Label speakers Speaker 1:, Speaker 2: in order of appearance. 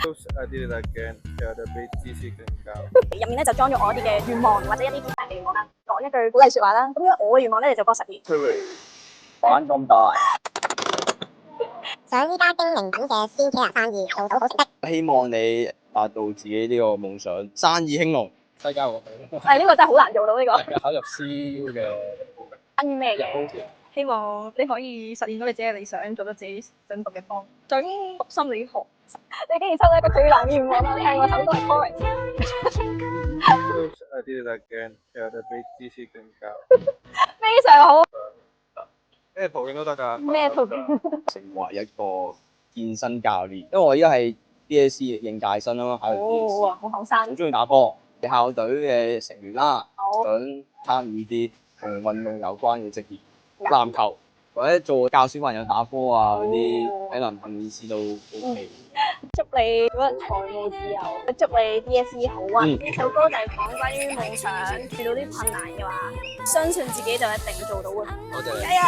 Speaker 1: Terus I did it again，有得比知識更高。
Speaker 2: 入面咧就裝咗我一啲嘅願望或者一啲願望啦，講一句鼓勵説話啦。咁樣我嘅願望咧就做個實驗。
Speaker 3: 玩咁大，
Speaker 4: 想依家經營緊嘅鮮茄生意做到好食的。
Speaker 3: 希望你達到自己呢個夢想，生意興隆，世界和平。
Speaker 2: 係呢個真係好難做到呢個。
Speaker 3: 考入 CU 嘅
Speaker 2: 關於咩嘅？
Speaker 5: 希望你可以實現到你自己嘅理想，做到自己想讀嘅科。想讀心理學。
Speaker 2: 你竟然抽到一個最難願望啦！你係我手都係 chorus。Terus
Speaker 1: I did it again，有得比知識更高。
Speaker 2: 非常好。
Speaker 1: 咩途徑都得㗎。
Speaker 2: 咩途徑？
Speaker 3: 成為一個健身教練，因為我依家係 DSE 應屆生啊嘛，考入 DSE，
Speaker 2: 好後生。
Speaker 3: 好中意打波，校隊嘅成員啦，
Speaker 2: 好。
Speaker 3: 想參與啲同運動有關嘅職業，籃球或者做教小朋友打波啊嗰啲，體能訓練師都 OK。
Speaker 2: 祝你嗰日財務自由，祝你 DSE 好運。呢首歌就係講關於夢想，遇到啲困難嘅話，相信自己就一定做到嘅。
Speaker 3: 多謝你。
Speaker 2: 加油！